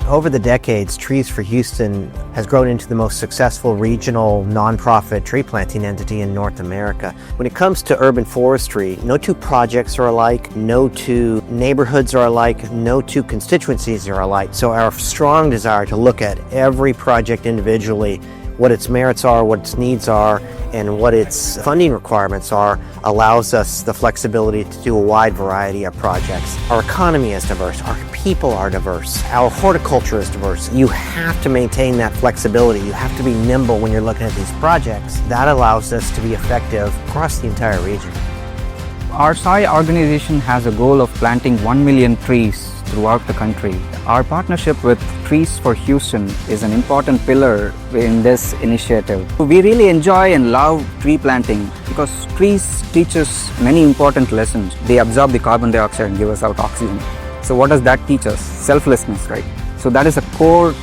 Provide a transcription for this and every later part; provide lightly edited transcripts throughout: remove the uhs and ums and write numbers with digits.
Over the decades, Trees for Houston has grown into the most successful regional nonprofit tree planting entity in North America. When it comes to urban forestry, no two projects are alike, no two neighborhoods are alike, no two constituencies are alike. So our strong desire to look at every project individually, what its merits are, what its needs are, and what its funding requirements are, allows us the flexibility to do a wide variety of projects. Our economy is diverse, our people are diverse, our horticulture is diverse. You have to maintain that flexibility. You have to be nimble when you're looking at these projects. That allows us to be effective across the entire region. Our SAI organization has a goal of planting 1 million trees throughout the country. Our partnership with Trees for Houston is an important pillar in this initiative. We really enjoy and love tree planting because trees teach us many important lessons. They absorb the carbon dioxide and give us out oxygen. So what does that teach us? Selflessness, right? So that is a core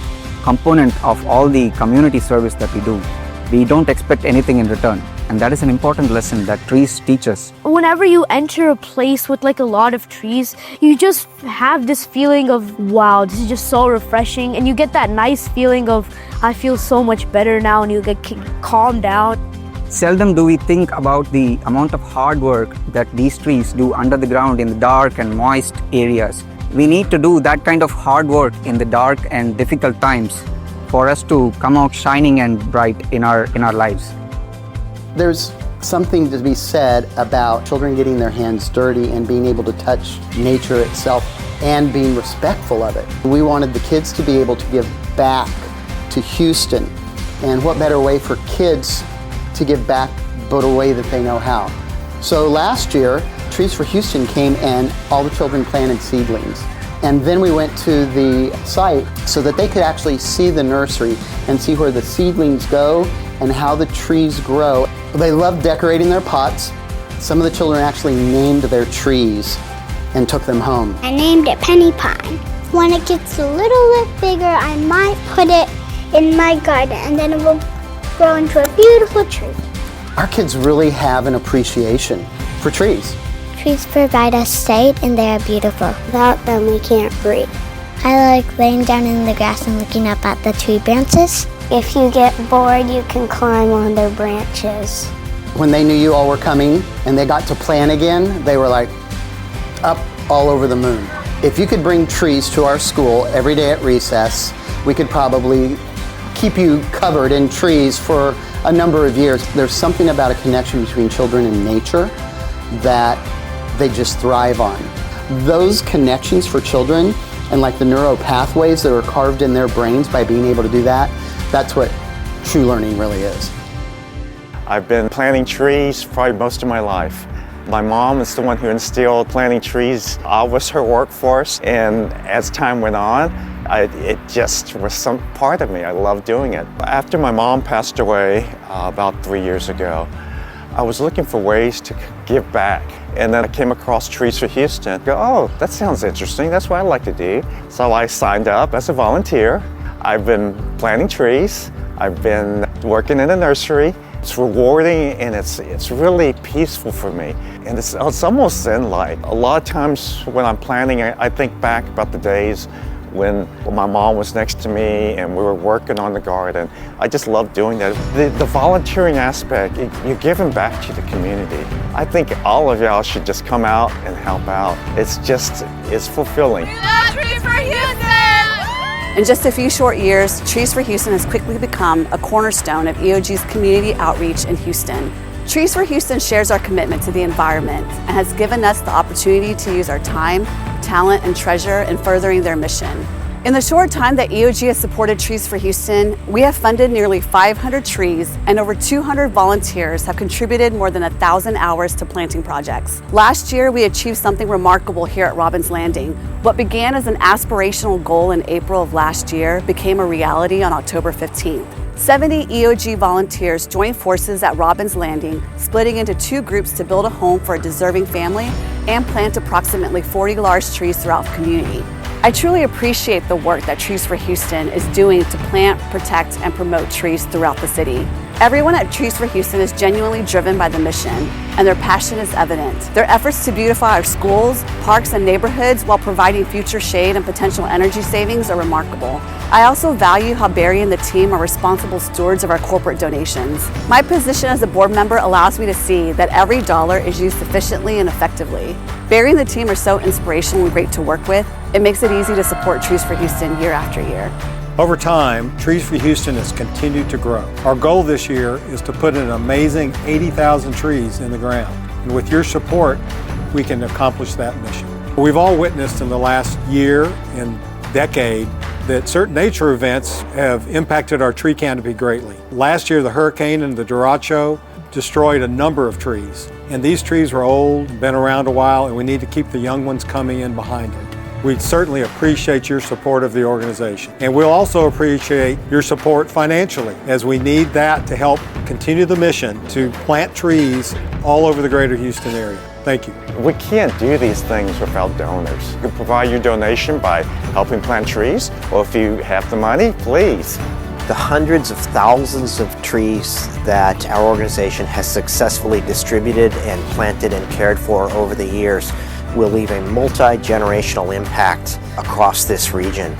component of all the community service that we do. We don't expect anything in return. And that is an important lesson that trees teach us. Whenever you enter a place with like a lot of trees, you just have this feeling of, wow, this is just so refreshing. And you get that nice feeling of, I feel so much better now, and you get calmed down. Seldom do we think about the amount of hard work that these trees do under the ground in the dark and moist areas. We need to do that kind of hard work in the dark and difficult times for us to come out shining and bright in our lives. There's something to be said about children getting their hands dirty and being able to touch nature itself and being respectful of it. We wanted the kids to be able to give back to Houston, and what better way for kids to give back but a way that they know how. So last year, Trees for Houston came and all the children planted seedlings. And then we went to the site so that they could actually see the nursery and see where the seedlings go and how the trees grow. They love decorating their pots. Some of the children actually named their trees and took them home. I named it Penny Pine. When it gets a little bit bigger, I might put it in my garden and then it will grow into a beautiful tree. Our kids really have an appreciation for trees. Trees provide us shade and they are beautiful. Without them, we can't breathe. I like laying down in the grass and looking up at the tree branches. If you get bored, you can climb on their branches. When they knew you all were coming and they got to plan again, they were like up all over the moon. If you could bring trees to our school every day at recess, we could probably keep you covered in trees for a number of years. There's something about a connection between children and nature that they just thrive on. Those connections for children and like the neural pathways that are carved in their brains by being able to do that, that's what true learning really is. I've been planting trees probably most of my life. My mom is the one who instilled planting trees. I was her workforce, and as time went on, it just was some part of me. I loved doing it. After my mom passed away about 3 years ago, I was looking for ways to give back. And then I came across Trees for Houston. Oh, that sounds interesting. That's what I like to do. So I signed up as a volunteer. I've been planting trees. I've been working in a nursery. It's rewarding and it's really peaceful for me. And it's almost zen-like. A lot of times when I'm planting, I think back about the days when my mom was next to me and we were working on the garden. I just love doing that. The volunteering aspect, you're giving back to the community. I think all of y'all should just come out and help out. It's fulfilling. We love Trees for Houston! In just a few short years, Trees for Houston has quickly become a cornerstone of EOG's community outreach in Houston. Trees for Houston shares our commitment to the environment and has given us the opportunity to use our time, talent, and treasure in furthering their mission. In the short time that EOG has supported Trees for Houston, we have funded nearly 500 trees and over 200 volunteers have contributed more than 1,000 hours to planting projects. Last year, we achieved something remarkable here at Robbins Landing. What began as an aspirational goal in April of last year became a reality on October 15th. 70 EOG volunteers joined forces at Robbins Landing, splitting into 2 groups to build a home for a deserving family and plant approximately 40 large trees throughout the community. I truly appreciate the work that Trees for Houston is doing to plant, protect, and promote trees throughout the city. Everyone at Trees for Houston is genuinely driven by the mission, and their passion is evident. Their efforts to beautify our schools, parks, and neighborhoods while providing future shade and potential energy savings are remarkable. I also value how Barry and the team are responsible stewards of our corporate donations. My position as a board member allows me to see that every dollar is used efficiently and effectively. Barry and the team are so inspirational and great to work with. It makes it easy to support Trees for Houston year after year. Over time, Trees for Houston has continued to grow. Our goal this year is to put an amazing 80,000 trees in the ground. And with your support, we can accomplish that mission. We've all witnessed in the last year and decade that certain nature events have impacted our tree canopy greatly. Last year, the hurricane and the derecho destroyed a number of trees. And these trees were old, been around a while, and we need to keep the young ones coming in behind it. We certainly appreciate your support of the organization. And we'll also appreciate your support financially, as we need that to help continue the mission to plant trees all over the greater Houston area. Thank you. We can't do these things without donors. You can provide your donation by helping plant trees, or if you have the money, please. The hundreds of thousands of trees that our organization has successfully distributed and planted and cared for over the years will leave a multi-generational impact across this region.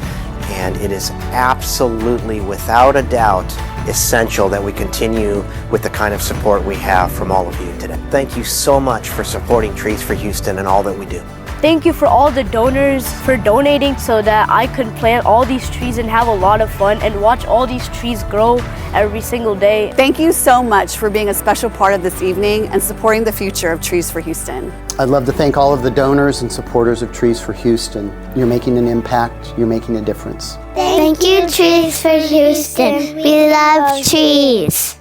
And it is absolutely, without a doubt, essential that we continue with the kind of support we have from all of you today. Thank you so much for supporting Trees for Houston and all that we do. Thank you for all the donors for donating so that I could plant all these trees and have a lot of fun and watch all these trees grow every single day. Thank you so much for being a special part of this evening and supporting the future of Trees for Houston. I'd love to thank all of the donors and supporters of Trees for Houston. You're making an impact, you're making a difference. Thank you, Trees for Houston. We love trees.